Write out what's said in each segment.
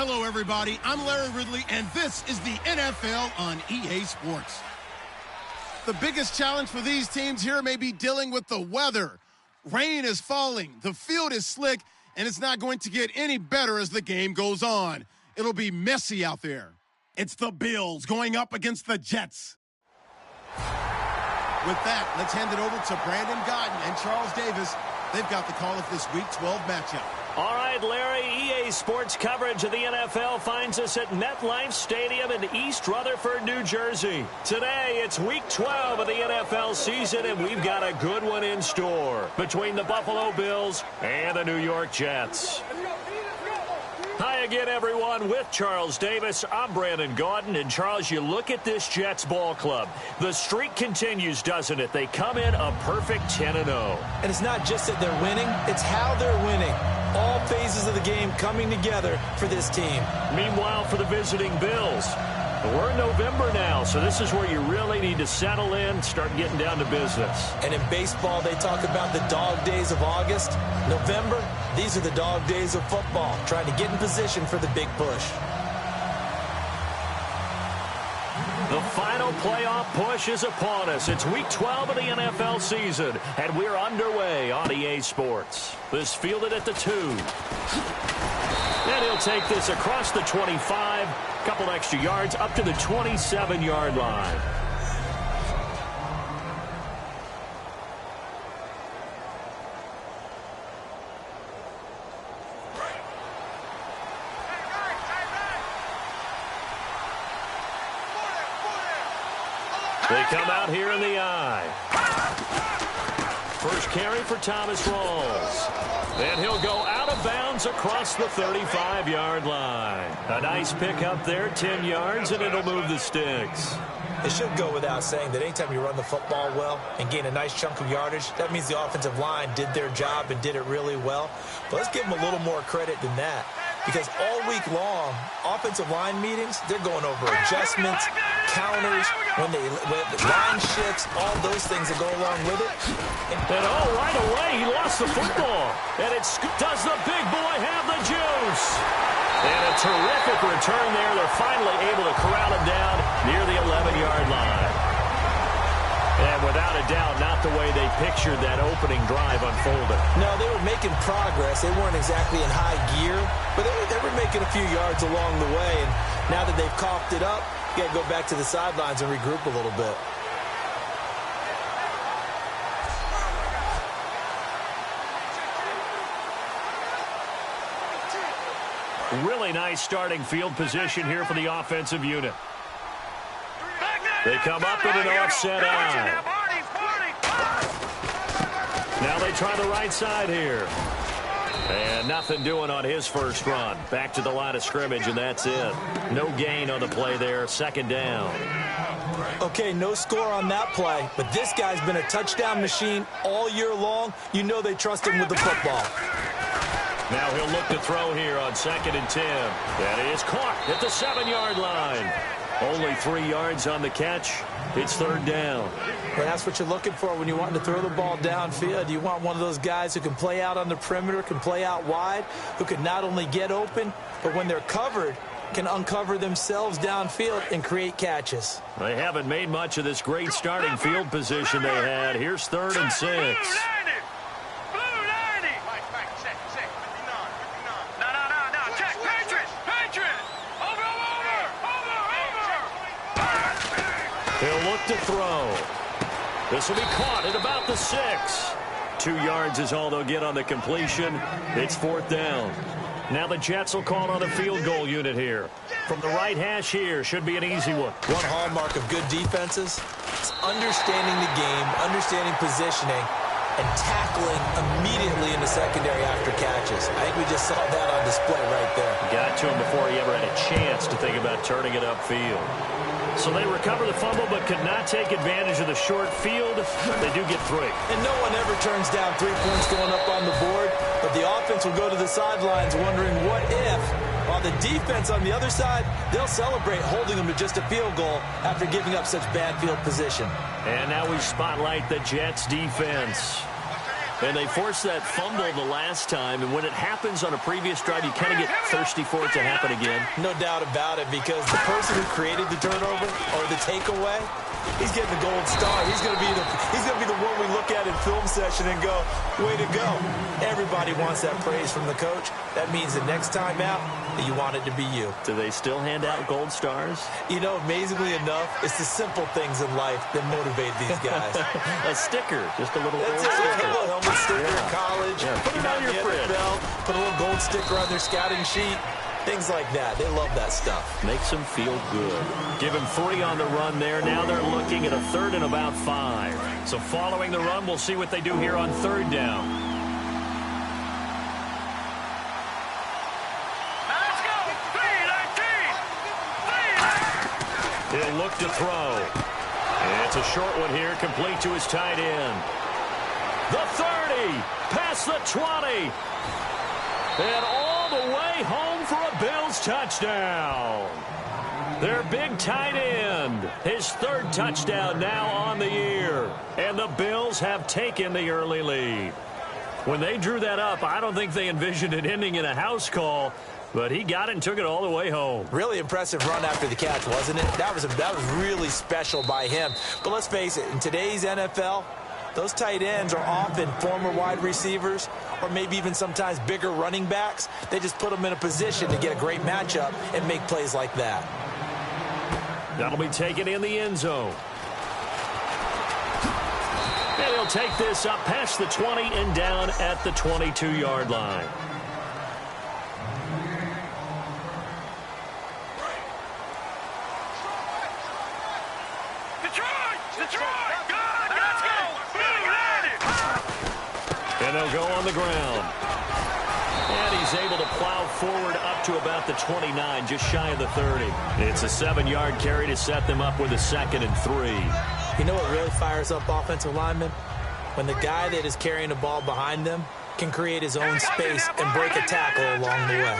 Hello, everybody. I'm Larry Ridley, and this is the NFL on EA Sports. The biggest challenge for these teams here may be dealing with the weather. Rain is falling, the field is slick, and it's not going to get any better as the game goes on. It'll be messy out there. It's the Bills going up against the Jets. With that, let's hand it over to Brandon Godden and Charles Davis. They've got the call of this Week 12 matchup. All right, Larry, EA Sports coverage of the NFL finds us at MetLife Stadium in East Rutherford, New Jersey. Today, it's Week 12 of the NFL season, and we've got a good one in store between the Buffalo Bills and the New York Jets. Hi again, everyone. With Charles Davis, I'm Brandon Gaudin. And, Charles, you look at this Jets ball club. The streak continues, doesn't it? They come in a perfect 10-0. And it's not just that they're winning, it's how they're winning. All phases of the game coming together for this team. Meanwhile, for the visiting Bills, we're in November now, so this is where you really need to settle in, start getting down to business. And in baseball, they talk about the dog days of August. November, these are the dog days of football, trying to get in position for the big push. The final playoff push is upon us. It's Week 12 of the NFL season, and we're underway on EA Sports. This fielded at the 2. And he'll take this across the 25, couple extra yards, up to the 27-yard line. They come out here in the eye. First carry for Thomas Rawls. And he'll go out of bounds across the 35-yard line. A nice pickup there, 10 yards, and it'll move the sticks. It should go without saying that anytime you run the football well and gain a nice chunk of yardage, that means the offensive line did their job and did it really well. But let's give them a little more credit than that. Because all week long, offensive line meetings, they're going over adjustments, counters, when line shifts, all those things that go along with it. And right away, he lost the football. And does the big boy have the juice? And a terrific return there. They're finally able to corral him down near the 11-yard line. And without a doubt, not the way they pictured that opening drive unfolded. No, they were making progress. They weren't exactly in high gear, but they were making a few yards along the way. And now that they've coughed it up, you got to go back to the sidelines and regroup a little bit. Really nice starting field position here for the offensive unit. They come up with an offset eye. Now they try the right side here. And nothing doing on his first run. Back to the line of scrimmage, and that's it. No gain on the play there. Second down. Okay, no score on that play, but this guy's been a touchdown machine all year long. You know they trust him with the football. Now he'll look to throw here on 2nd and 10. And it is caught at the 7-yard line. Only 3 yards on the catch. It's third down. And that's what you're looking for when you want to throw the ball downfield. You want one of those guys who can play out on the perimeter, can play out wide, who can not only get open, but when they're covered, can uncover themselves downfield and create catches. They haven't made much of this great starting field position they had. Here's 3rd and 6. He'll look to throw. This will be caught at about the 6. 2 yards is all they'll get on the completion. It's 4th down. Now the Jets will call on a field goal unit here. From the right hash here, should be an easy one. One hallmark of good defenses is understanding the game, understanding positioning, and tackling immediately in the secondary after catches. I think we just saw that on display right there. Got to him before he ever had a chance to think about turning it upfield. So they recover the fumble but could not take advantage of the short field. They do get 3. And no one ever turns down 3 points going up on the board, but the offense will go to the sidelines wondering what if. While the defense on the other side, they'll celebrate holding them to just a field goal after giving up such bad field position. And now we spotlight the Jets defense. And they forced that fumble the last time, and when it happens on a previous drive, you kind of get thirsty for it to happen again. No doubt about it, because the person who created the turnover or the takeaway, he's getting the gold star. He's going to be the one we look at in film session and go, way to go. Everybody wants that praise from the coach. That means the next time out, you want it to be you. Do they still hand out gold stars? You know, amazingly enough, it's the simple things in life that motivate these guys. A sticker, just a little gold sticker. sticker. A little helmet sticker in college. Yeah. Put it on your fridge. Put a little gold sticker on their scouting sheet. Things like that. They love that stuff. Makes them feel good. Give him 3 on the run there. Now they're looking at a 3rd and about 5. So following the run, we'll see what they do here on 3rd down. He'll look to throw. It's a short one here, complete to his tight end. The 30, past the 20, and all the way home for a Bills touchdown. Their big tight end, his 3rd touchdown now on the year, and the Bills have taken the early lead. When they drew that up, I don't think they envisioned it ending in a house call, but he got it and took it all the way home. Really impressive run after the catch, wasn't it? That was really special by him. But let's face it, in today's NFL, those tight ends are often former wide receivers or maybe even sometimes bigger running backs. They just put them in a position to get a great matchup and make plays like that. That'll be taken in the end zone. And he'll take this up past the 20 and down at the 22-yard line. And they'll go on the ground. And he's able to plow forward up to about the 29, just shy of the 30. It's a 7-yard carry to set them up with a 2nd and 3. You know what really fires up offensive linemen? When the guy that is carrying the ball behind them can create his own space and break a tackle along the way.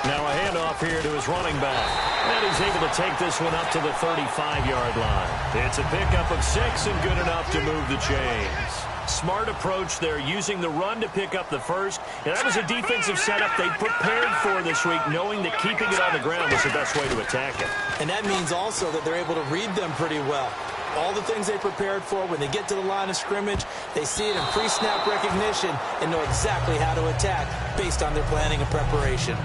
Now a handoff here to his running back. And he's able to take this one up to the 35-yard line. It's a pickup of 6 and good enough to move the chains. Smart approach there, using the run to pick up the first. And that was a defensive setup they prepared for this week, knowing that keeping it on the ground was the best way to attack it. And that means also that they're able to read them pretty well. All the things they prepared for, when they get to the line of scrimmage, they see it in pre-snap recognition and know exactly how to attack based on their planning and preparation.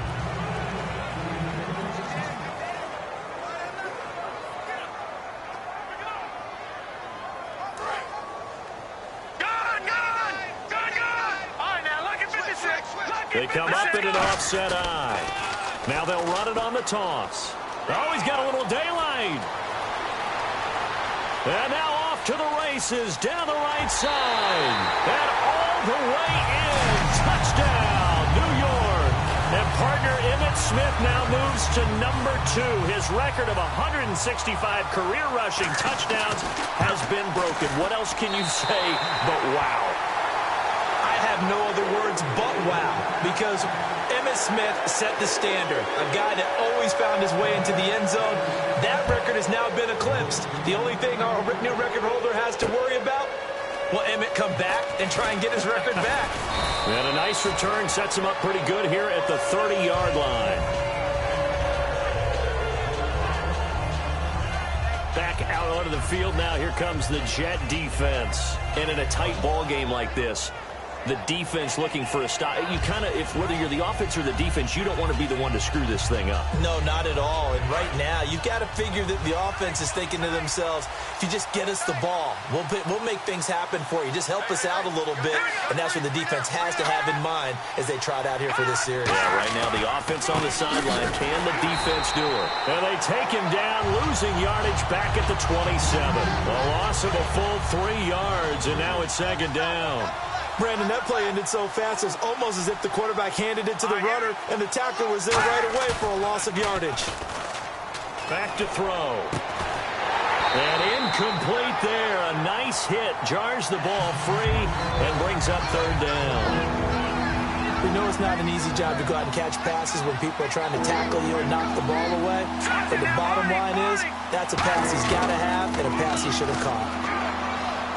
They come up in an offset eye. Now they'll run it on the toss. Oh, he's got a little daylight. And now off to the races down the right side. And all the way in. Touchdown, New York. And partner Emmitt Smith now moves to number 2. His record of 165 career rushing touchdowns has been broken. What else can you say but wow? I have no other words but wow, because Emmitt Smith set the standard. A guy that always found his way into the end zone. That record has now been eclipsed. The only thing our new record holder has to worry about, will Emmitt come back and try and get his record back? And a nice return sets him up pretty good here at the 30-yard line. Back out onto the field now. Here comes the Jet defense. And in a tight ball game like this, the defense looking for a stop. You kind of, whether you're the offense or the defense, you don't want to be the one to screw this thing up. No, not at all. And right now, you've got to figure that the offense is thinking to themselves, if you just get us the ball, we'll make things happen for you. Just help us out a little bit. And that's what the defense has to have in mind as they trot out here for this series. Yeah, right now the offense on the sideline. Can the defense do it? And they take him down, losing yardage back at the 27. A loss of a full 3 yards, and now it's 2nd down. Brandon, that play ended so fast, it was almost as if the quarterback handed it to the runner, and the tackler was there right away for a loss of yardage. Back to throw. And incomplete there. A nice hit. Jars the ball free and brings up 3rd down. We know it's not an easy job to go out and catch passes when people are trying to tackle you and knock the ball away. But the bottom line is, that's a pass he's got to have and a pass he should have caught.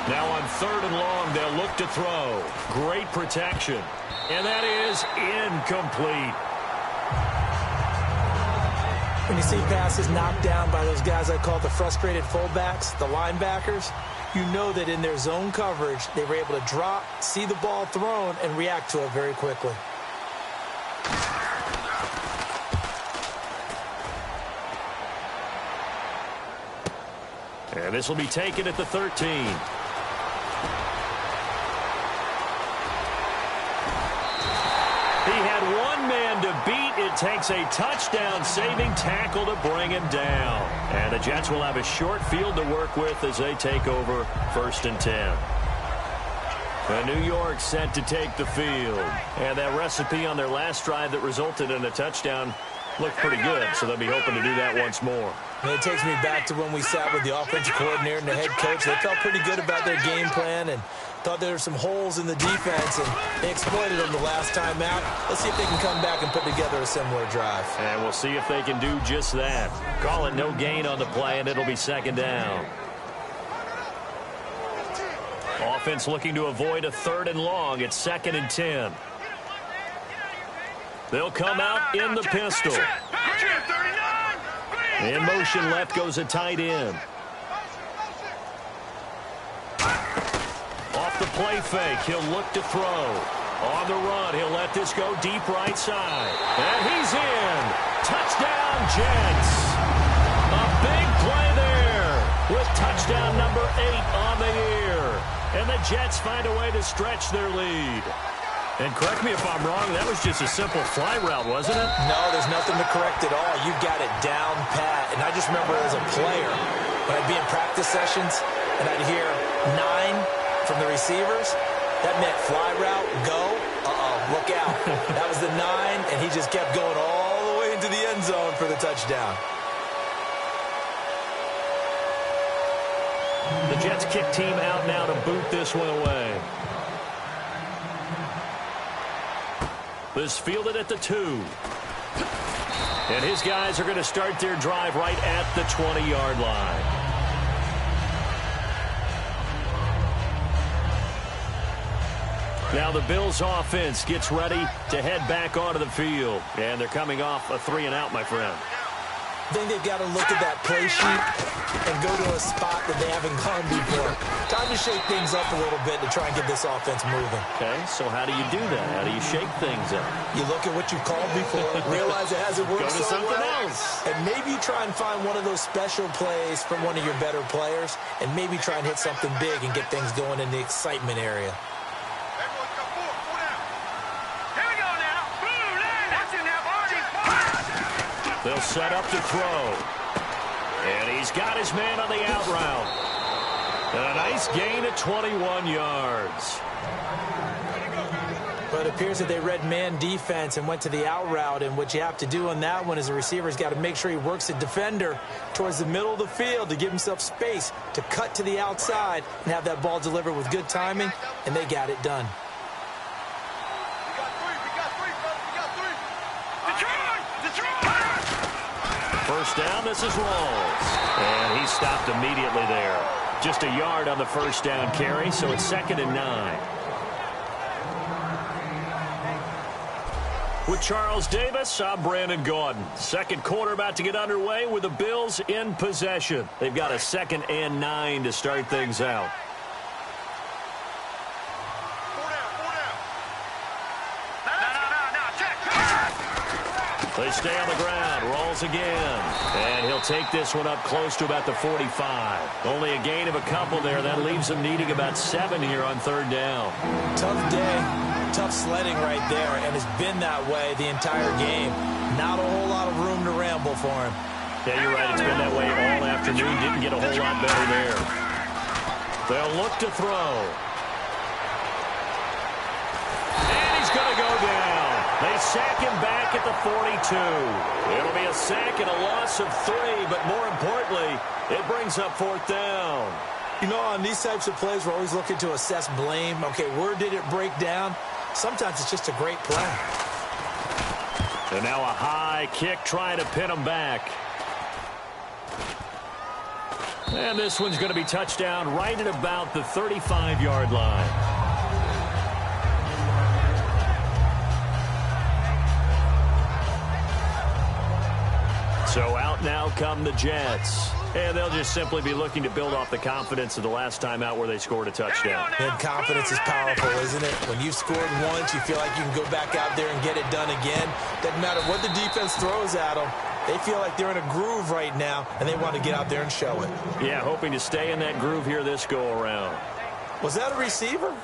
Now on 3rd and long, they'll look to throw. Great protection. And that is incomplete. When you see passes knocked down by those guys I call the frustrated fullbacks, the linebackers, you know that in their zone coverage, they were able to drop, see the ball thrown, and react to it very quickly. And this will be taken at the 13. He had one man to beat. It takes a touchdown-saving tackle to bring him down. And the Jets will have a short field to work with as they take over 1st and 10. And New York set to take the field. And that recipe on their last drive that resulted in a touchdown looked pretty good, so they'll be hoping to do that once more. And it takes me back to when we sat with the offensive coordinator and the head coach. They felt pretty good about their game plan and thought there were some holes in the defense, and they exploited them the last time out. Let's see if they can come back and put together a similar drive. And we'll see if they can do just that. Call it no gain on the play, and it'll be 2nd down. Offense looking to avoid a 3rd and long. It's 2nd and 10. They'll come out in the pistol. In motion left goes a tight end. Off the play fake, he'll look to throw. On the run, he'll let this go deep right side. And he's in. Touchdown, Jets. A big play there with touchdown number 8 on the year. And the Jets find a way to stretch their lead. And correct me if I'm wrong, that was just a simple fly route, wasn't it? No, there's nothing to correct at all. You got it down pat. And I just remember as a player, when I'd be in practice sessions and I'd hear 9 from the receivers, that meant fly route, go, look out. That was the 9, and he just kept going all the way into the end zone for the touchdown. The Jets kick team out now to boot this one away. This fielded at the 2. And his guys are going to start their drive right at the 20-yard line. Now the Bills offense gets ready to head back onto the field. And they're coming off a 3-and-out, my friend. I think they've got to look at that play sheet and go to a spot that they haven't gone before. Time to shake things up a little bit to try and get this offense moving. Okay, so how do you do that? How do you shake things up? You look at what you've called before, realize it hasn't worked go to so something well, else. and maybe you try and find one of those special plays from one of your better players, and maybe try and hit something big and get things going in the excitement area. They'll set up to throw. And he's got his man on the out route. And a nice gain of 21 yards. But it appears that they read man defense and went to the out route. And what you have to do on that one is the receiver's got to make sure he works the defender towards the middle of the field to give himself space to cut to the outside and have that ball delivered with good timing. And they got it done. First down, this is Rawls. And he stopped immediately there. Just a yard on the first down carry, so it's 2nd and 9. With Charles Davis, I'm Brandon Gaudin. Second quarter about to get underway with the Bills in possession. They've got a 2nd and 9 to start things out. They stay on the ground. Rolls again. And he'll take this one up close to about the 45. Only a gain of a couple there. That leaves him needing about 7 here on 3rd down. Tough day. Tough sledding right there. And it's been that way the entire game. Not a whole lot of room to ramble for him. Yeah, you're right. It's been that way all afternoon. Didn't get a whole lot better there. They'll look to throw. And he's going to go down. They sack him back at the 42. It'll be a sack and a loss of 3, but more importantly, it brings up 4th down. You know, on these types of plays, we're always looking to assess blame. Okay, where did it break down? Sometimes it's just a great play. And now a high kick trying to pin him back. And this one's going to be touchdown right at about the 35-yard line. So out now come the Jets. And they'll just simply be looking to build off the confidence of the last time out where they scored a touchdown. And confidence is powerful, isn't it? When you've scored once, you feel like you can go back out there and get it done again. Doesn't matter what the defense throws at them. They feel like they're in a groove right now, and they want to get out there and show it. Yeah, hoping to stay in that groove here this go-around. Was that a receiver?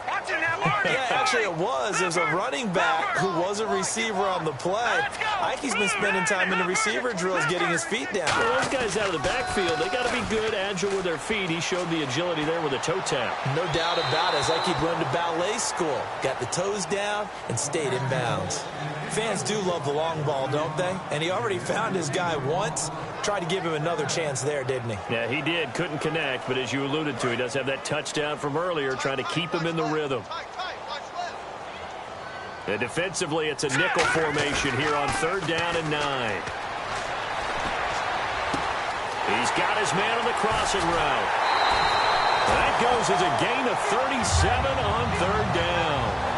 Yeah, actually it was. There's a running back who was a receiver on the play. Ikey's been spending time in the receiver drills getting his feet down. Well, those guys out of the backfield, they got to be good, agile with their feet. He showed the agility there with a toe tap. No doubt about it. As Ikey went to ballet school, got the toes down and stayed in bounds. Fans do love the long ball, don't they? And he already found his guy once. Tried to give him another chance there, didn't he? Yeah, he did. Couldn't connect, but as you alluded to, he does have that touchdown from earlier, trying to keep him in the rhythm. And defensively, it's a nickel formation here on 3rd down and 9. He's got his man on the crossing route. That goes as a gain of 37 on 3rd down.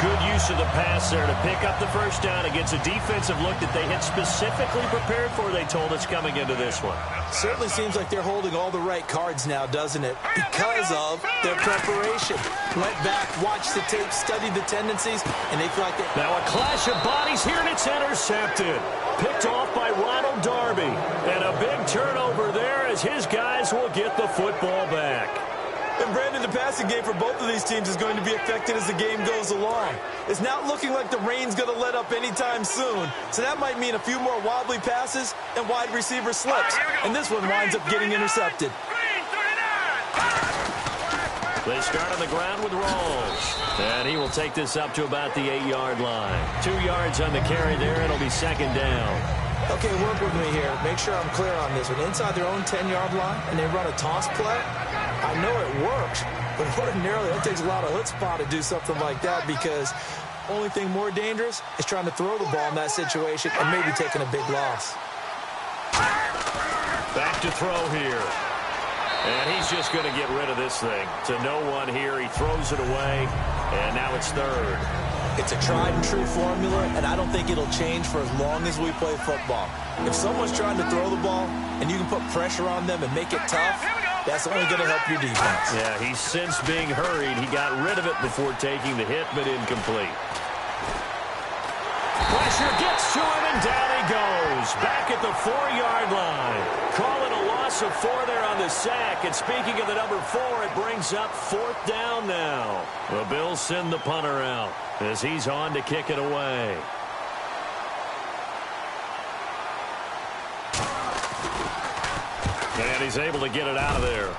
Good use of the pass there to pick up the first down against a defensive look that they had specifically prepared for, they told us, coming into this one. Certainly seems like they're holding all the right cards now, doesn't it? Because of their preparation. Went back, watched the tape, studied the tendencies, and they feel like they... Now a clash of bodies here, and it's intercepted. Picked off by Ronald Darby. And a big turnover there as his guys will get the football back. And Brandon, the passing game for both of these teams is going to be affected as the game goes along. It's not looking like the rain's going to let up anytime soon. So that might mean a few more wobbly passes and wide receiver slips. And this one winds up getting intercepted. They start on the ground with Rawls. And he will take this up to about the 8-yard line. 2 yards on the carry there. It'll be 2nd down. Okay, work with me here. Make sure I'm clear on this one. Inside their own 10-yard line, and they run a toss play. I know it works, but ordinarily that takes a lot of chutzpah to do something like that, because the only thing more dangerous is trying to throw the ball in that situation and maybe taking a big loss. Back to throw here. And he's just going to get rid of this thing. To no one here. He throws it away, and now it's 3rd. It's a tried-and-true formula, and I don't think it'll change for as long as we play football. If someone's trying to throw the ball and you can put pressure on them and make it tough, that's only going to help your defense. Yeah, he's since being hurried. He got rid of it before taking the hit, but incomplete. Pressure gets to him, and down he goes. Back at the 4-yard line. Calling a loss of 4 there on the sack. And speaking of the number 4, it brings up 4th down now. The Bills send the punter out as he's on to kick it away. And he's able to get it out of there.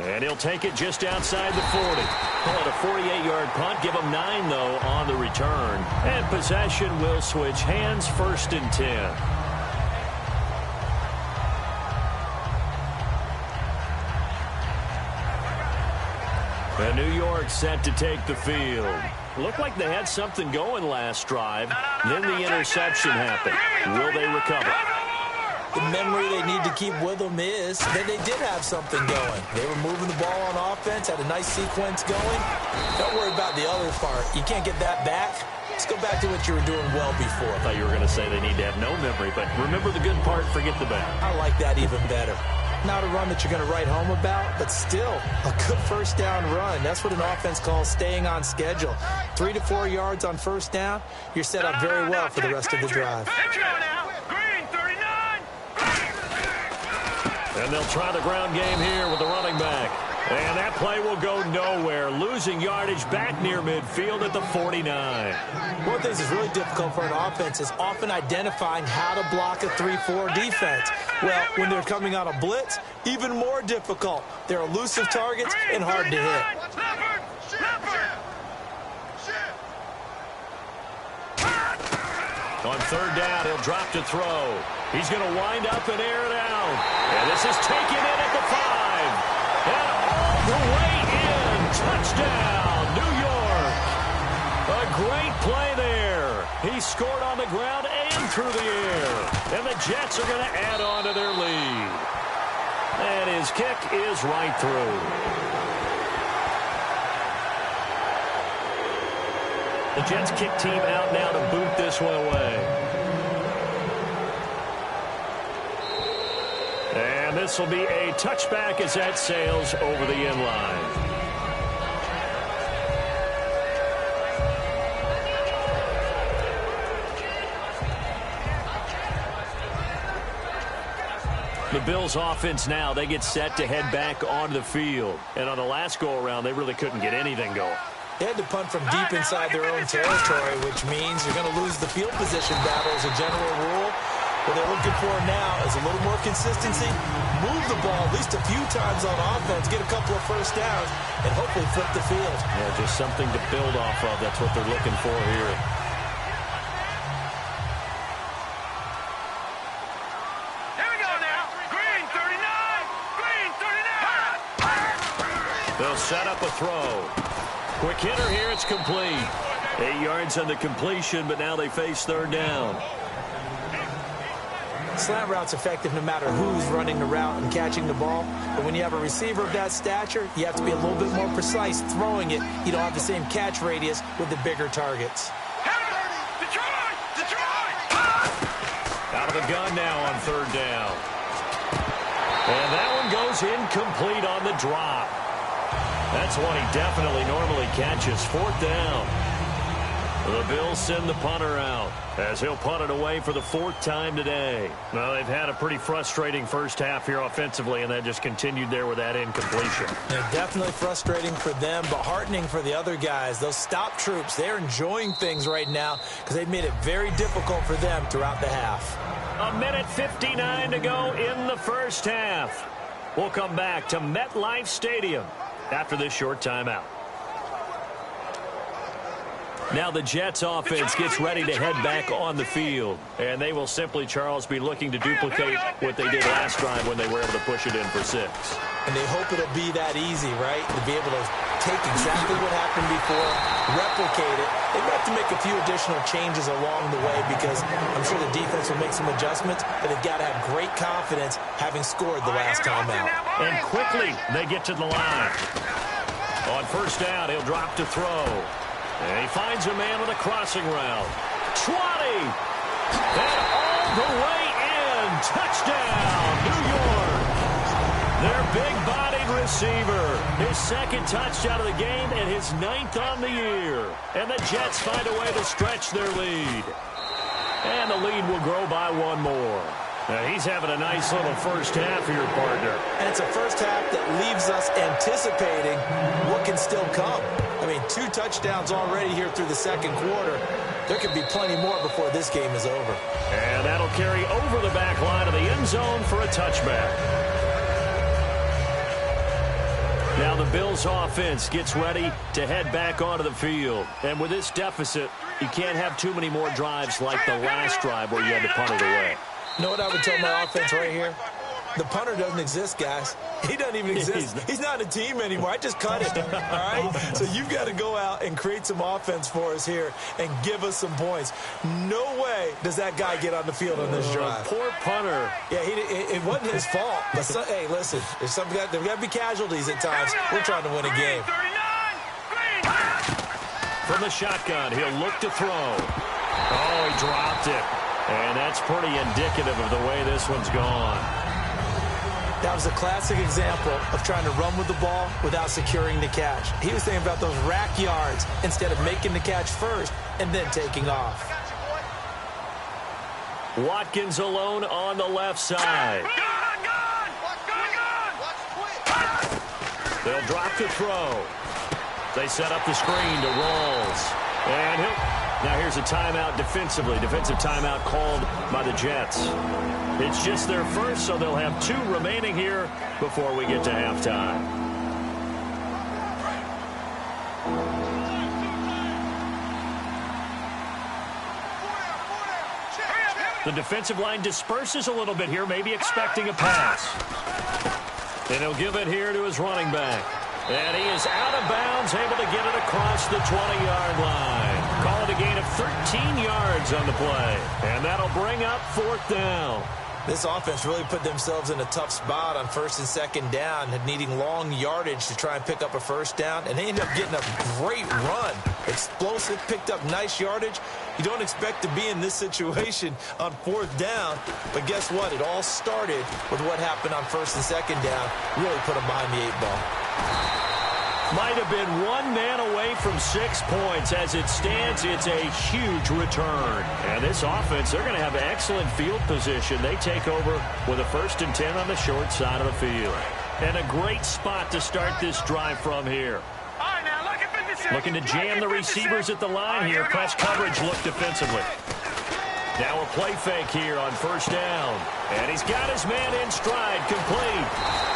And he'll take it just outside the 40. Call it a 48-yard punt. Give him 9, though, on the return. And possession will switch hands, 1st and 10. And New York set to take the field. Looked like they had something going last drive. Then the interception happened. Will they recover? The memory they need to keep with them is that they did have something going. They were moving the ball on offense, had a nice sequence going. Don't worry about the other part. You can't get that back. Let's go back to what you were doing well before. I thought you were going to say they need to have no memory, but remember the good part, forget the bad. I like that even better. Not a run that you're going to write home about, but still a good 1st down run. That's what an offense calls staying on schedule. 3 to 4 yards on 1st down, you're set up very well for the rest of the drive. And they'll try the ground game here with the running back. And that play will go nowhere. Losing yardage back near midfield at the 49. One of the things that's really difficult for an offense is often identifying how to block a 3-4 defense. Well, when they're coming on a blitz, even more difficult. They're elusive targets and hard to hit. On 3rd down, he'll drop to throw. He's going to wind up and air it out. And this is taken in at the 5. And all the way in. Touchdown, New York. A great play there. score. He scored on the ground and through the air. And the Jets are going to add on to their lead. And his kick is right through. The Jets kick team out now to boot this one away. And this will be a touchback as that sails over the end line. The Bills offense now, they get set to head back onto the field. And on the last go-around, they really couldn't get anything going. They had to punt from deep inside their own territory, which means you're going to lose the field position battle as a general rule. What they're looking for now is a little more consistency, move the ball at least a few times on offense, get a couple of first downs, and hopefully flip the field. Yeah, just something to build off of. That's what they're looking for here. They'll set up a throw. Quick hitter here, it's complete. 8 yards on the completion, but now they face third down. Slant route's effective no matter who's running the route and catching the ball. But when you have a receiver of that stature, you have to be a little bit more precise throwing it. You don't have the same catch radius with the bigger targets. Out of the gun now on third down. And that one goes incomplete on the drop. That's one he definitely normally catches. Fourth down. The Bills send the punter out as he'll punt it away for the fourth time today. Well, they've had a pretty frustrating first half here offensively, and that just continued there with that incompletion. Yeah, definitely frustrating for them, but heartening for the other guys. Those stop troops, they're enjoying things right now because they've made it very difficult for them throughout the half. A minute 59 to go in the first half. We'll come back to MetLife Stadium after this short timeout. Now the Jets offense gets ready to head back on the field. And they will simply, Charles, be looking to duplicate what they did last drive when they were able to push it in for 6. And they hope it'll be that easy, right? To be able to take exactly what happened before, replicate it. They might have to make a few additional changes along the way because I'm sure the defense will make some adjustments, but they've got to have great confidence having scored the last time out. And quickly they get to the line. On first down, he'll drop to throw. And he finds a man with a crossing route. 20! And all the way in. Touchdown, New York. Their big-bodied receiver. His second touchdown of the game and his 9th on the year. And the Jets find a way to stretch their lead. And the lead will grow by one more. Now, he's having a nice little first half here, partner. And it's a first half that leaves us anticipating what can still come. I mean, 2 touchdowns already here through the second quarter. There could be plenty more before this game is over. And that'll carry over the back line of the end zone for a touchback. Now the Bills offense gets ready to head back onto the field. And with this deficit, you can't have too many more drives like the last drive where you had to punt it away. You know what I would tell my offense right here? The punter doesn't exist, guys. He doesn't even exist. He's not a team anymore. I just cut it, all right? So you've got to go out and create some offense for us here and give us some points. No way does that guy get on the field on this drive. Poor punter. Yeah, it wasn't his fault. But hey, listen, there's got to be casualties at times. We're trying to win a game. From the shotgun, he'll look to throw. Oh, he dropped it. And that's pretty indicative of the way this one's gone. That was a classic example of trying to run with the ball without securing the catch. He was thinking about those rack yards instead of making the catch first and then taking off. Watkins alone on the left side. They'll drop the throw. They set up the screen to Rolls. And now here's a timeout defensively. Defensive timeout called by the Jets. It's just their first, so they'll have 2 remaining here before we get to halftime. The defensive line disperses a little bit here, maybe expecting a pass. And he'll give it here to his running back. And he is out of bounds, able to get it across the 20-yard line. Call it a gain of 13 yards on the play. And that'll bring up 4th down. This offense really put themselves in a tough spot on 1st and 2nd down, needing long yardage to try and pick up a 1st down, and they ended up getting a great run. Explosive, picked up nice yardage. You don't expect to be in this situation on 4th down, but guess what? It all started with what happened on 1st and 2nd down. Really put them behind the 8 ball. Might have been one man away from 6 points. As it stands, it's a huge return. And this offense, they're going to have excellent field position. They take over with a 1st and 10 on the short side of the field. And a great spot to start this drive from here. Looking to jam the receivers at the line here. Press coverage look defensively. Now a play fake here on 1st down. And he's got his man in stride, complete.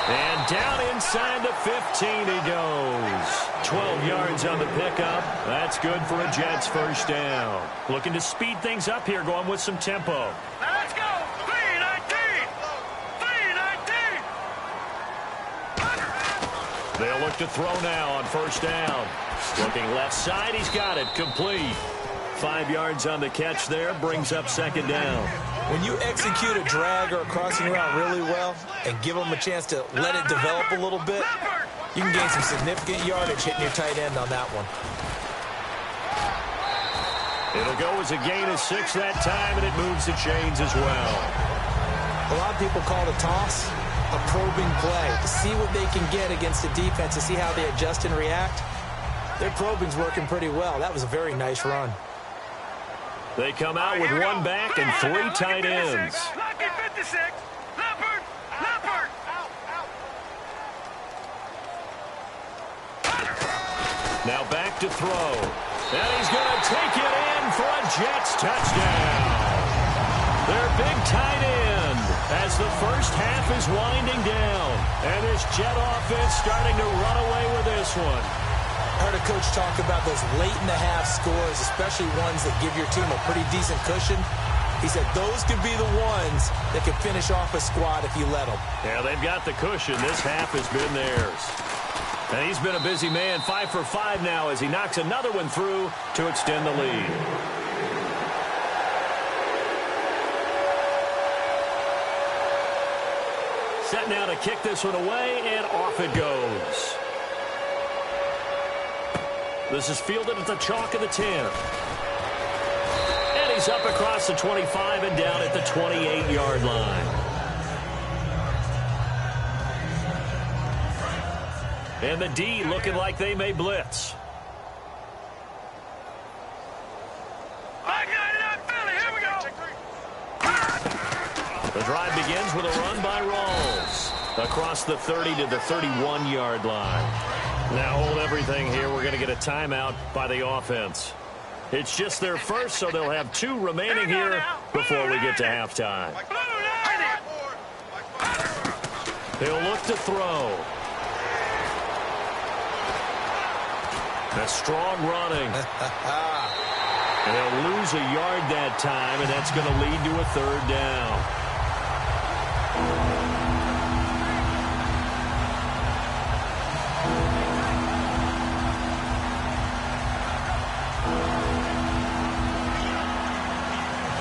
And down inside the 15 he goes. 12 yards on the pickup. That's good for a Jets 1st down. Looking to speed things up here, going with some tempo. Now let's go. 3-19. 3-19. They'll look to throw now on 1st down. Looking left side, he's got it, complete. 5 yards on the catch there, brings up 2nd down. When you execute a drag or a crossing route really well and give them a chance to let it develop a little bit, you can gain some significant yardage hitting your tight end on that one. It'll go as a gain of 6 that time, and it moves the chains as well. A lot of people call the toss a probing play to see what they can get against the defense, to see how they adjust and react. Their probing's working pretty well. That was a very nice run. They come out with 1 back and 3 tight ends. Now back to throw. And he's going to take it in for a Jets touchdown. Their big tight end as the 1st half is winding down. And this Jet offense starting to run away with this one. I heard a coach talk about those late-in-the-half scores, especially ones that give your team a pretty decent cushion. He said those could be the ones that could finish off a squad if you let them. Yeah, they've got the cushion. This half has been theirs. And he's been a busy man, 5 for 5 now as he knocks another one through to extend the lead. Set now to kick this one away, and off it goes. This is fielded at the chalk of the 10. And he's up across the 25 and down at the 28-yard line. And the D looking like they may blitz. The drive begins with a run by Rawls across the 30 to the 31-yard line. Now hold everything here. We're going to get a timeout by the offense. It's just their first, so they'll have 2 remaining here before we get to halftime. He'll look to throw. A strong running. And they'll lose a yard that time, and that's going to lead to a 3rd down.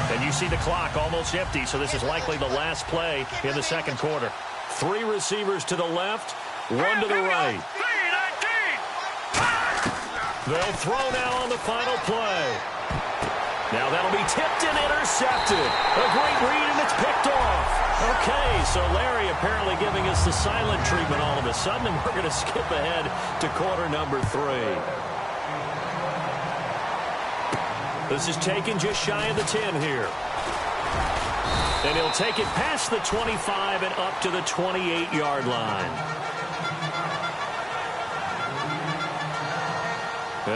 And you see the clock almost empty, so this is likely the last play in the 2nd quarter. 3 receivers to the left, 1 to the right. They'll throw now on the final play. Now that'll be tipped and intercepted. A great read, and it's picked off. Okay, so Larry apparently giving us the silent treatment all of a sudden, and we're going to skip ahead to quarter number 3. This is taken just shy of the 10 here. And he'll take it past the 25 and up to the 28-yard line.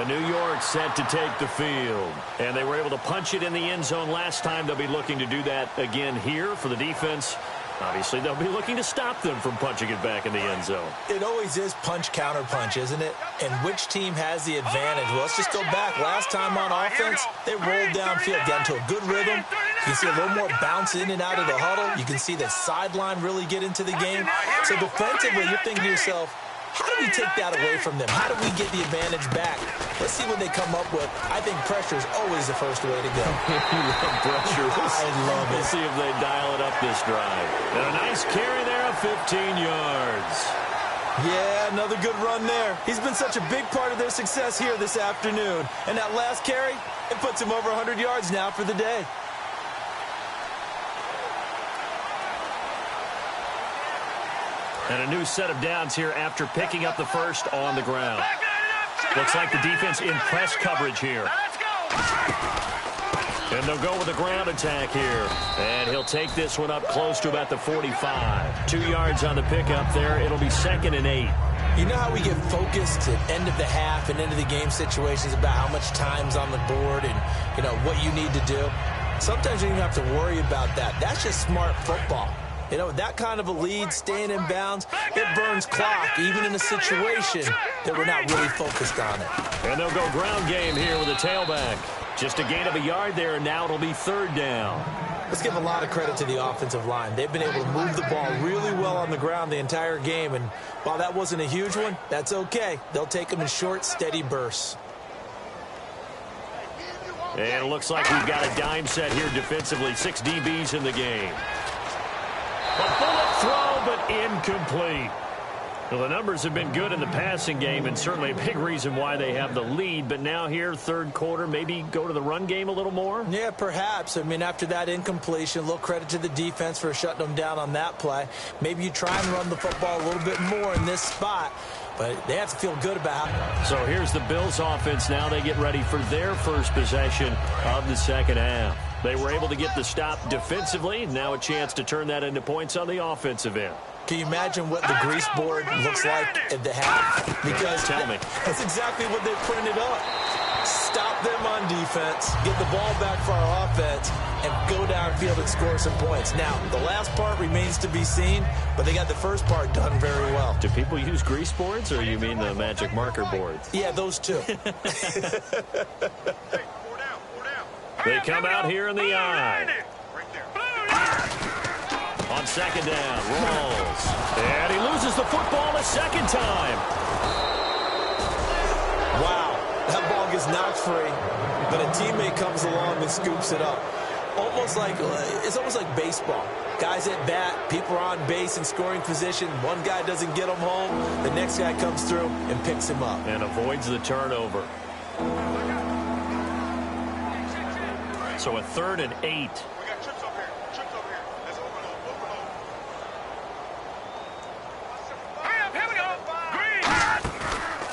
New York set to take the field. And they were able to punch it in the end zone last time. They'll be looking to do that again here for the defense. Obviously, they'll be looking to stop them from punching it back in the end zone. It always is punch-counter-punch, isn't it? And which team has the advantage? Well, let's just go back. Last time on offense, they rolled downfield, got into a good rhythm. You can see a little more bounce in and out of the huddle. You can see the sideline really get into the game. So defensively, you're thinking to yourself, How do we take that away from them? How do we get the advantage back? Let's see what they come up with. I think pressure is always the first way to go. You love pressure. I love it. We'll see if they dial it up this drive. And a nice carry there of 15 yards. Yeah, another good run there. He's been such a big part of their success here this afternoon. And that last carry, it puts him over 100 yards now for the day. And a new set of downs here after picking up the first on the ground. Looks like the defense in press coverage here. And they'll go with a ground attack here. And he'll take this one up close to about the 45. 2 yards on the pickup there. It'll be 2nd and 8. You know how we get focused at end of the half and end of the game situations about how much time's on the board and, you know, what you need to do? Sometimes you don't even have to worry about that. That's just smart football. You know, that kind of a lead, staying in bounds, it burns clock, even in a situation that we're not really focused on it. And they'll go ground game here with a tailback. Just a gain of a yard there, and now it'll be 3rd down. Let's give a lot of credit to the offensive line. They've been able to move the ball really well on the ground the entire game, and while that wasn't a huge one, that's okay. They'll take them in short, steady bursts. And it looks like we've got a dime set here defensively. 6 DBs in the game. A bullet throw, but incomplete. Well, the numbers have been good in the passing game, and certainly a big reason why they have the lead. But now here, 3rd quarter, maybe go to the run game a little more? Yeah, perhaps. I mean, after that incompletion, a little credit to the defense for shutting them down on that play. Maybe you try and run the football a little bit more in this spot, but they have to feel good about it. So here's the Bills offense now. They get ready for their first possession of the 2nd half. They were able to get the stop defensively. Now a chance to turn that into points on the offensive end. Can you imagine what the grease board looks like at the half? Because tell me. That's exactly what they printed up. Stop them on defense, get the ball back for our offense, and go downfield and score some points. Now, the last part remains to be seen, but they got the first part done very well. Do people use grease boards, or you mean the magic marker boards? Yeah, those two. They come out here in the eye. On 2nd down, rolls. And he loses the football a 2nd time. Wow, that ball gets knocked free, but a teammate comes along and scoops it up. It's almost like baseball. Guys at bat, people are on base in scoring position. One guy doesn't get him home. The next guy comes through and picks him up. And avoids the turnover. So a 3rd and 8. We got trips up here. Trips up here. Let's overload. Here we go. Green.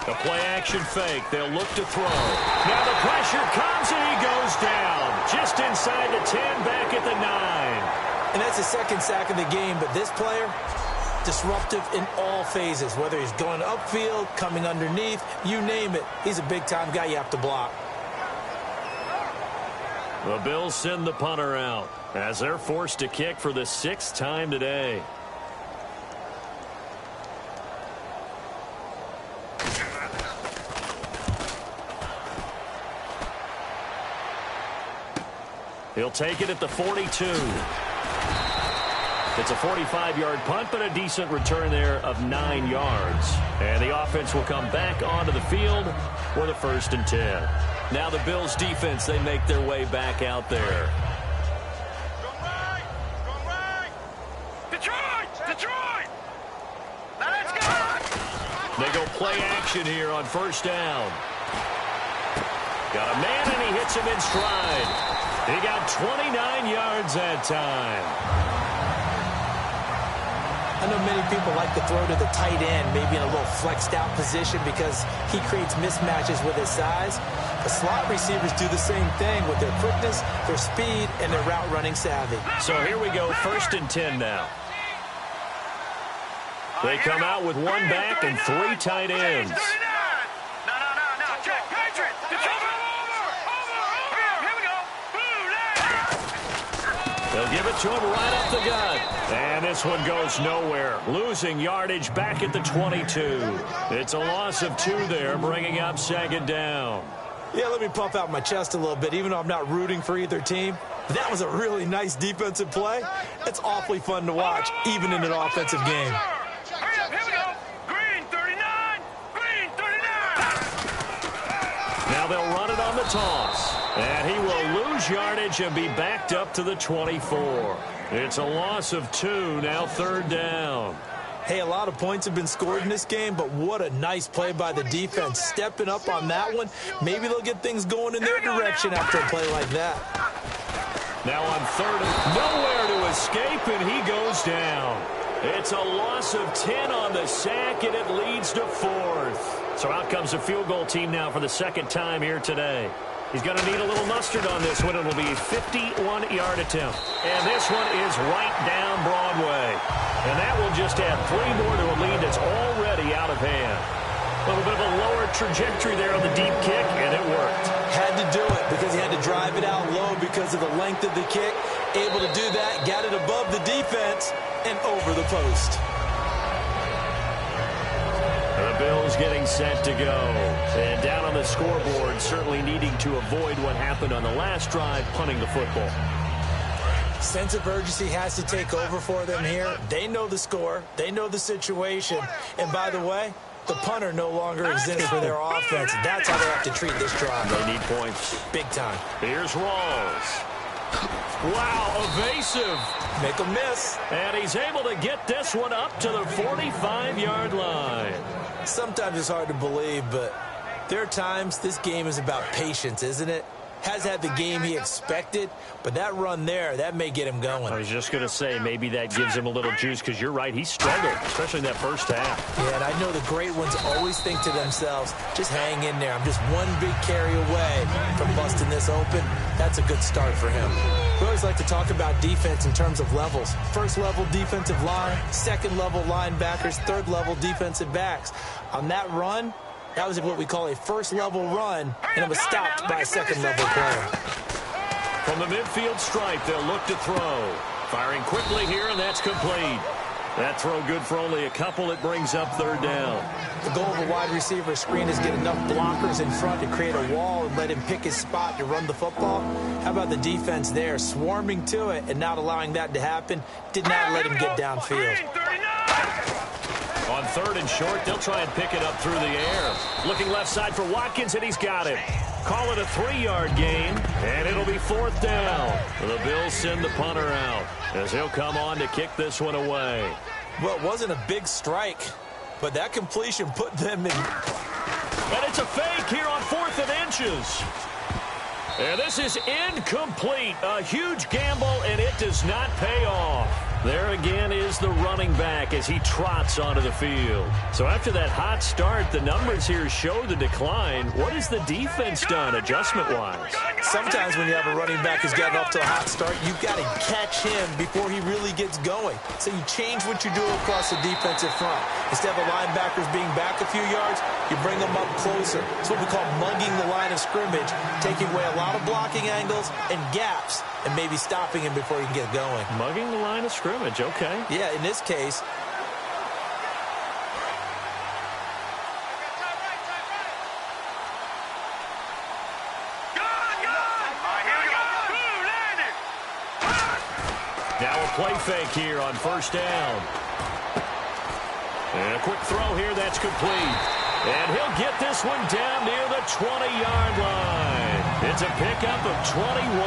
The play action fake. They'll look to throw. Now the pressure comes and he goes down. Just inside the 10, back at the 9. And that's the 2nd sack of the game, but this player, disruptive in all phases. Whether he's going upfield, coming underneath, you name it. He's a big-time guy you have to block. The Bills send the punter out as they're forced to kick for the 6th time today. He'll take it at the 42. It's a 45-yard punt, but a decent return there of 9 yards. And the offense will come back onto the field with a 1st and 10. Now the Bills defense, they make their way back out there. Go right. Go right. Detroit. Detroit. Now let's go. They go play action here on 1st down. Got a man, and he hits him in stride. He got 29 yards that time. I know many people like to throw to the tight end, maybe in a little flexed out position because he creates mismatches with his size. The slot receivers do the same thing with their quickness, their speed, and their route running savvy. So here we go, 1st and 10 now. They come out with 1 back and 3 tight ends. No. Check. Patriot. Detroit. Over. Here we go. They'll give it to him right up the gut. And this one goes nowhere. Losing yardage back at the 22. It's a loss of 2 there, bringing up 2nd down. Yeah, let me puff out my chest a little bit, even though I'm not rooting for either team. That was a really nice defensive play. It's awfully fun to watch, even in an offensive game. Here we go. Green 39. toss. And he will lose yardage and be backed up to the 24. It's a loss of 2, now 3rd down. Hey, a lot of points have been scored in this game, but what a nice play by the defense. Stepping up on that one, maybe they'll get things going in their direction after a play like that. Now on 3rd, nowhere to escape, and he goes down. It's a loss of 10 on the sack, and it leads to 4th. So out comes the field goal team now for the 2nd time here today. He's going to need a little mustard on this one. It'll be a 51-yard attempt. And this one is right down Broadway. And that will just add 3 more to a lead that's already out of hand. A little bit of a lower trajectory there on the deep kick, and it worked. Had to do it because he had to drive it out low because of the length of the kick. Able to do that, got it above the defense, and over the post. The Bills getting set to go. And down on the scoreboard, certainly needing to avoid what happened on the last drive, punting the football. Sense of urgency has to take over for them here. They know the score. They know the situation. And by the way, the punter no longer exists for their offense. That's how they have to treat this drive. They need points. Big time. Here's Rawls. Wow, evasive. Make a miss. And he's able to get this one up to the 45-yard line. Sometimes it's hard to believe, but there are times this game is about patience, isn't it? Has had the game he expected, but that run there, that may get him going. I was just going to say, maybe that gives him a little juice, because you're right, he struggled, especially in that first half. Yeah, and I know the great ones always think to themselves, just hang in there. I'm just one big carry away from busting this open. That's a good start for him. We always like to talk about defense in terms of levels. First level defensive line, second level linebackers, third level defensive backs. On that run, that was what we call a first-level run, and it was stopped by a second-level player. From the midfield stripe, they'll look to throw. Firing quickly here, and that's complete. That throw good for only a couple. It brings up 3rd down. The goal of a wide receiver screen is get enough blockers in front to create a wall and let him pick his spot to run the football. How about the defense there, swarming to it and not allowing that to happen? Did not let him get downfield. On 3rd and short, they'll try and pick it up through the air. Looking left side for Watkins, and he's got him. Call it a 3-yard gain, and it'll be 4th down. The Bills send the punter out as he'll come on to kick this one away. Well, it wasn't a big strike, but that completion put them in. And it's a fake here on 4th and inches. And this is incomplete. A huge gamble, and it does not pay off. There again is the running back as he trots onto the field. So after that hot start, the numbers here show the decline. What has the defense done adjustment-wise? Sometimes when you have a running back who's gotten off to a hot start, you've got to catch him before he really gets going. So you change what you do across the defensive front. Instead of the linebackers being back a few yards, you bring them up closer. It's what we call mugging the line of scrimmage, taking away a lot of blocking angles and gaps, and maybe stopping him before he can get going. Mugging the line of scrimmage, okay. Yeah, in this case. Now a play fake here on 1st down. And a quick throw here, that's complete. And he'll get this one down near the 20-yard line. It's a pickup of 21.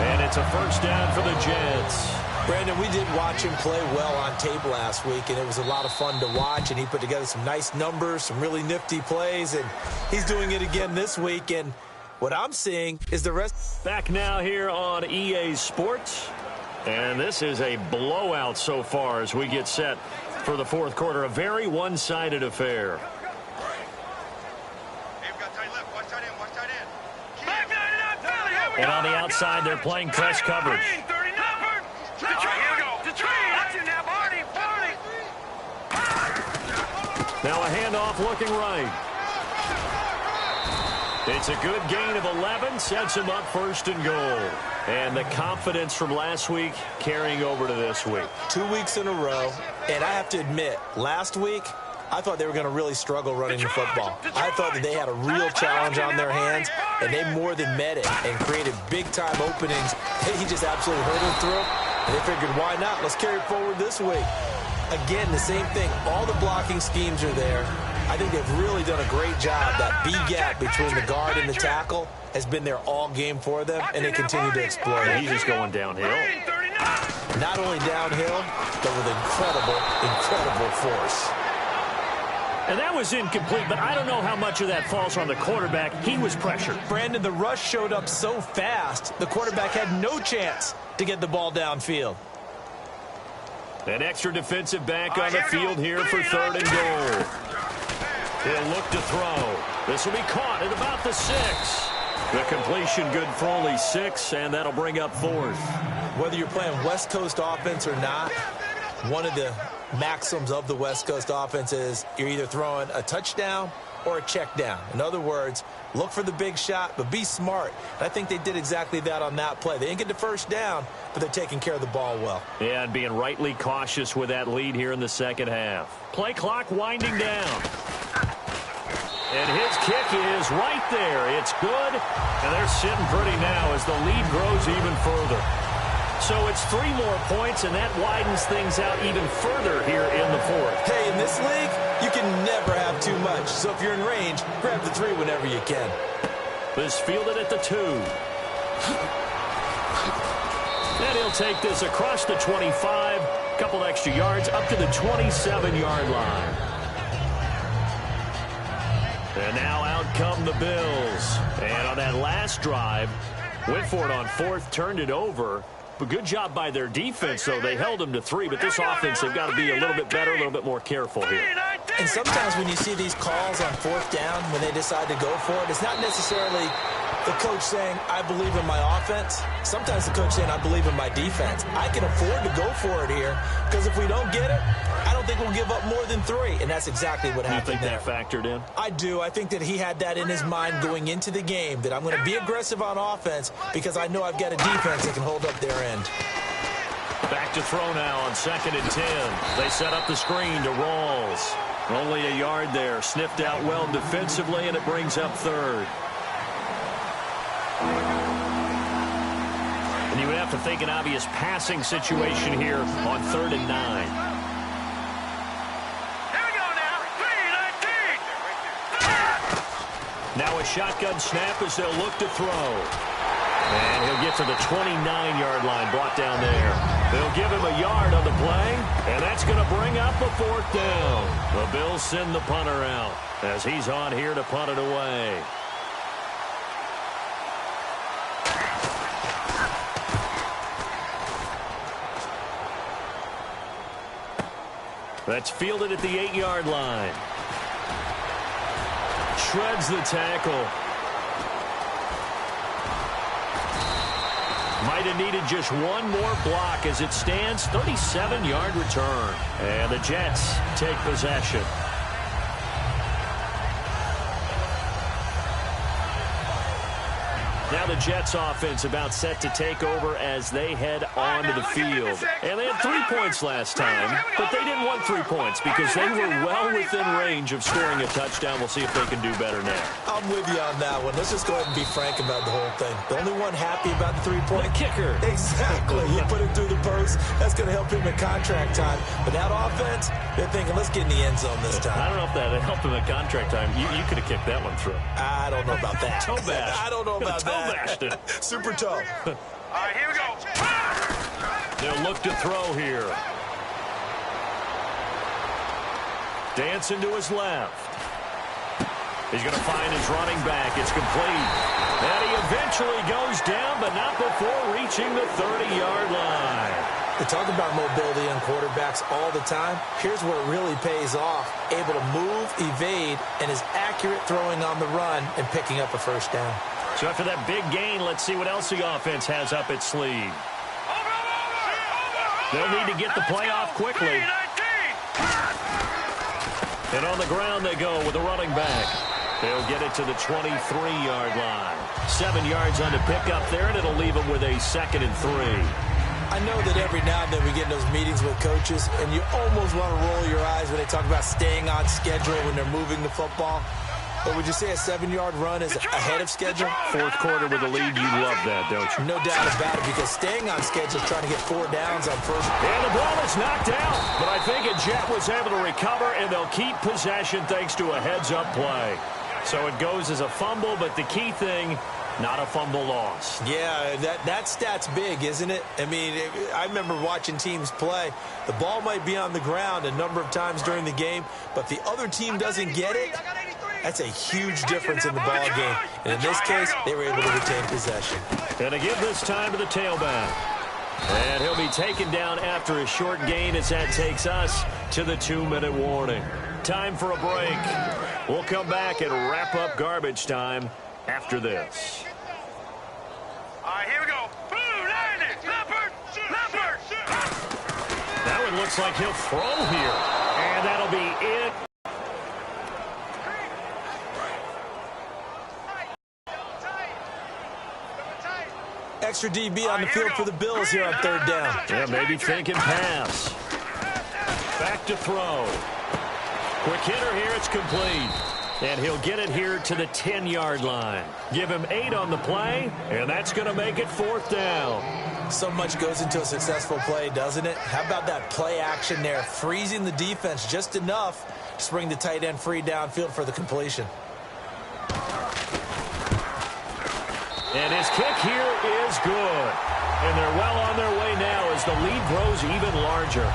And it's a 1st down for the Jets. Brandon, we did watch him play well on tape last week, and it was a lot of fun to watch, and he put together some nice numbers, some really nifty plays, and he's doing it again this week, and what I'm seeing is the rest. Back now here on EA Sports, and this is a blowout so far as we get set for the 4th quarter, a very one-sided affair. And on the outside, they're playing press coverage. Now a handoff looking right. It's a good gain of 11, sets him up 1st and goal. And the confidence from last week carrying over to this week. 2 weeks in a row, and I have to admit, last week, I thought they were going to really struggle running the football. I thought that they had a real challenge on their hands, and they more than met it and created big-time openings. He just absolutely hurdled through, and they figured, why not? Let's carry it forward this week. Again, the same thing. All the blocking schemes are there. I think they've really done a great job. That B gap between the guard and the tackle has been there all game for them, and they continue to exploit it. He's just going downhill. Not only downhill, but with incredible force. And that was incomplete, but I don't know how much of that falls on the quarterback. He was pressured. Brandon, the rush showed up so fast, the quarterback had no chance to get the ball downfield. An extra defensive back on the field here for 3rd and goal. He'll look to throw. This will be caught at about the 6. The completion good for only 6, and that'll bring up 4th. Whether you're playing West Coast offense or not, one of the maxims of the West Coast offense is you're either throwing a touchdown or a check down. In other words, look for the big shot, but be smart. And I think they did exactly that on that play. They didn't get the first down, but they're taking care of the ball well. Yeah, and being rightly cautious with that lead here in the second half. Play clock winding down. And his kick is right there. It's good. And they're sitting pretty now as the lead grows even further. So it's 3 more points, and that widens things out even further here in the 4th. Hey, in this league, you can never have too much. So if you're in range, grab the 3 whenever you can. This fielded at the 2. And he'll take this across the 25. A couple extra yards up to the 27-yard line. And now out come the Bills. And on that last drive, went for it on 4th, turned it over. But good job by their defense, though. They held them to 3, but this offense, they've got to be a little bit better, a little bit more careful here. And sometimes when you see these calls on 4th down, when they decide to go for it, it's not necessarily the coach saying, I believe in my offense. Sometimes the coach saying, I believe in my defense. I can afford to go for it here, because if we don't get it, I don't think we'll give up more than 3. And that's exactly what happened there. You think that factored in? I do. I think that he had that in his mind going into the game, that I'm going to be aggressive on offense because I know I've got a defense that can hold up their end. Back to throw now on 2nd and 10. They set up the screen to Rawls. Only a yard there. Sniffed out well defensively, and it brings up 3rd. And you would have to think an obvious passing situation here on 3rd and 9. Now a shotgun snap as they'll look to throw. And he'll get to the 29-yard line, brought down there. They'll give him a yard on the play, and that's going to bring up a 4th down. The Bills send the punter out as he's on here to punt it away. That's fielded at the 8-yard line. Shreds the tackle. Might have needed just one more block as it stands. 37-yard return. And the Jets take possession. Now the Jets offense about set to take over as they head onto the field. And they had 3 points last time, but they didn't want 3 points because they were well within range of scoring a touchdown. We'll see if they can do better now. I'm with you on that one. Let's just go ahead and be frank about the whole thing. The only one happy about the 3-point kicker. Exactly. He put it through the post. That's going to help him in contract time. But that offense, they're thinking, let's get in the end zone this time. I don't know if that helped him in contract time. You could have kicked that one through. I don't know about that. Toe bash. I don't know about that. Super toe. All right, here we go. They'll look to throw here. Dancing to his left. He's going to find his running back. It's complete. And he eventually goes down, but not before reaching the 30-yard line. They talk about mobility on quarterbacks all the time. Here's where it really pays off. Able to move, evade, and is accurate throwing on the run and picking up a 1st down. So after that big gain, let's see what else the offense has up its sleeve. They'll need to get the play off quickly. And on the ground they go with a running back. They'll get it to the 23-yard line. 7 yards on the pickup there, and it'll leave them with a 2nd and 3. I know that every now and then we get in those meetings with coaches, and you almost want to roll your eyes when they talk about staying on schedule when they're moving the football. But would you say a 7-yard run is ahead of schedule? Fourth quarter with a lead, you love that, don't you? No doubt about it, because staying on schedule is trying to get 4 downs on first. And the ball is knocked out. But I think Jet was able to recover, and they'll keep possession thanks to a heads-up play. So it goes as a fumble, but the key thing, not a fumble loss. Yeah, that stat's big, isn't it? I mean, I remember watching teams play. The ball might be on the ground a number of times during the game, but if the other team doesn't get it, that's a huge difference in the ball game. And in this case, they were able to retain possession. And to give this time to the tailback. And he'll be taken down after a short gain as that takes us to the 2-minute warning. Time for a break. We'll come back and wrap up garbage time after this. All right, here we go. Boom, landed. Leopard. Now it looks like he'll throw here. And that'll be it. Extra DB on the field for the Bills here on 3rd down. Yeah, maybe thinking pass. Back to throw. Quick hitter here, it's complete. And he'll get it here to the 10-yard line. Give him 8 on the play, and that's going to make it 4th down. So much goes into a successful play, doesn't it? How about that play action there, freezing the defense just enough to bring the tight end free downfield for the completion. And his kick here is good. And they're well on their way now as the lead grows even larger.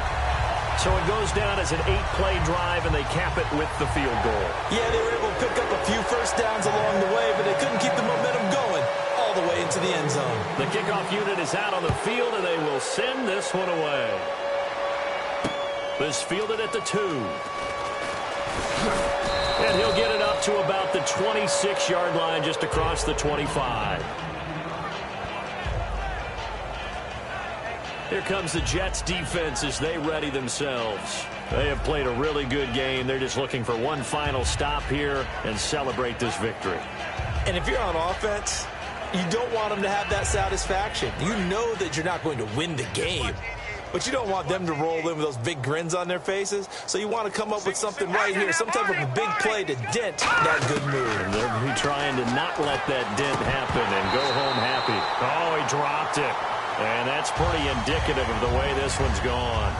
So it goes down as an 8-play drive, and they cap it with the field goal. Yeah, they were able to pick up a few first downs along the way, but they couldn't keep the momentum going all the way into the end zone. The kickoff unit is out on the field, and they will send this one away. This fielded at the 2. And he'll get it up to about the 26-yard line, just across the 25. Here comes the Jets defense as they ready themselves. They have played a really good game. They're just looking for one final stop here and celebrate this victory. And if you're on offense, you don't want them to have that satisfaction. You know that you're not going to win the game, but you don't want them to roll in with those big grins on their faces. So you want to come up with something right here, some type of a big play to dent that good mood. And they'll be trying to not let that dent happen and go home happy. Oh, he dropped it. And that's pretty indicative of the way this one's gone.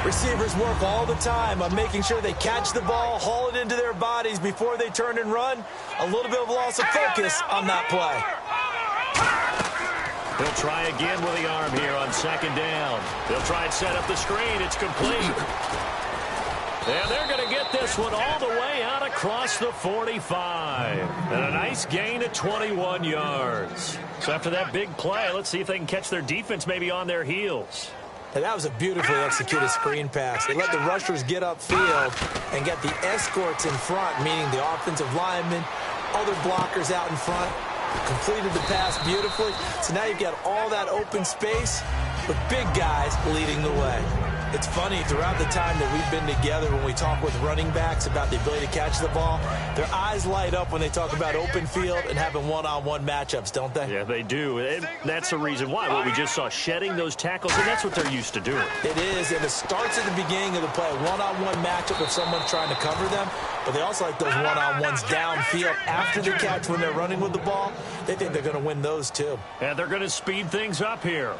Receivers work all the time on making sure they catch the ball, haul it into their bodies before they turn and run. A little bit of loss of focus on that play. He'll try again with the arm here on 2nd down. They'll try and set up the screen. It's complete. And they're going to get this one all the way out across the 45. And a nice gain of 21 yards. So after that big play, let's see if they can catch their defense maybe on their heels. And that was a beautifully executed screen pass. They let the rushers get upfield and get the escorts in front, meaning the offensive linemen, other blockers out in front. Completed the pass beautifully. So now you've got all that open space with big guys leading the way. It's funny, throughout the time that we've been together, when we talk with running backs about the ability to catch the ball, their eyes light up when they talk about open field and having one-on-one matchups, don't they? Yeah, they do. And that's the reason why. What we just saw, shedding those tackles, and that's what they're used to doing. It is, and it starts at the beginning of the play, a one-on-one matchup if someone's trying to cover them, but they also like those one-on-ones downfield after the catch when they're running with the ball. They think they're going to win those, too. And they're going to speed things up here.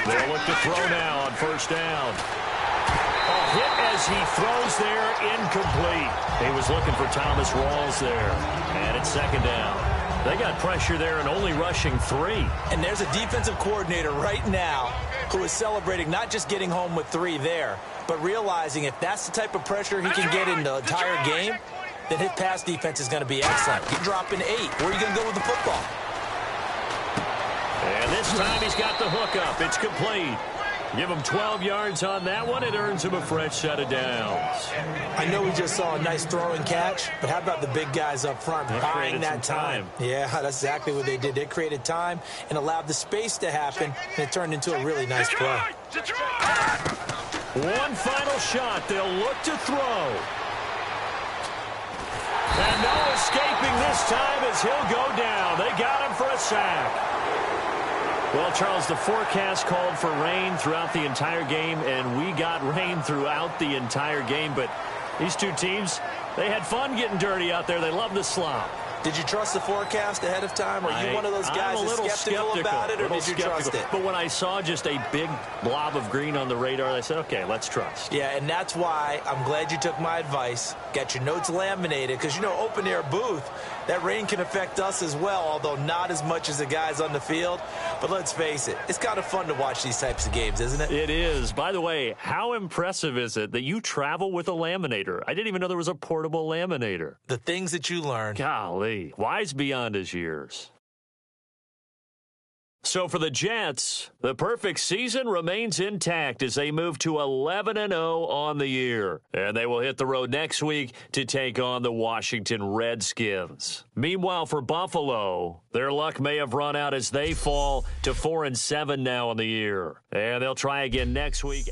They'll look to throw now on 1st down. A hit as he throws there, incomplete. He was looking for Thomas Rawls there. And it's 2nd down. They got pressure there and only rushing 3. And there's a defensive coordinator right now who is celebrating not just getting home with 3 there, but realizing if that's the type of pressure he can get in the entire game, then his pass defense is going to be excellent. You're dropping 8. Where are you going to go with the football? And this time he's got the hook up. It's complete. Give him 12 yards on that one. It earns him a fresh set of downs. I know we just saw a nice throw and catch, but how about the big guys up front buying that time? Yeah, that's exactly what they did. They created time and allowed the space to happen, and it turned into a really nice play. One final shot. They'll look to throw. And no escaping this time as he'll go down. They got him for a sack. Well, Charles, the forecast called for rain throughout the entire game, and we got rain throughout the entire game. But These two teams, they had fun getting dirty out there. They love the slop. Did you trust the forecast ahead of time? Are you one of those guys that's skeptical about it, or did you trust it? But when I saw just a big blob of green on the radar, I said, okay, let's trust. Yeah, and that's why I'm glad you took my advice. Got your notes laminated, because, you know, open-air booth, that rain can affect us as well, although not as much as the guys on the field. But let's face it, it's kind of fun to watch these types of games, isn't it? It is. By the way, how impressive is it that you travel with a laminator? I didn't even know there was a portable laminator. The things that you learn. Golly. Wise beyond his years. So for the Jets, the perfect season remains intact as they move to 11-0 on the year. And they will hit the road next week to take on the Washington Redskins. Meanwhile, for Buffalo, their luck may have run out as they fall to 4-7 now on the year. And they'll try again next week.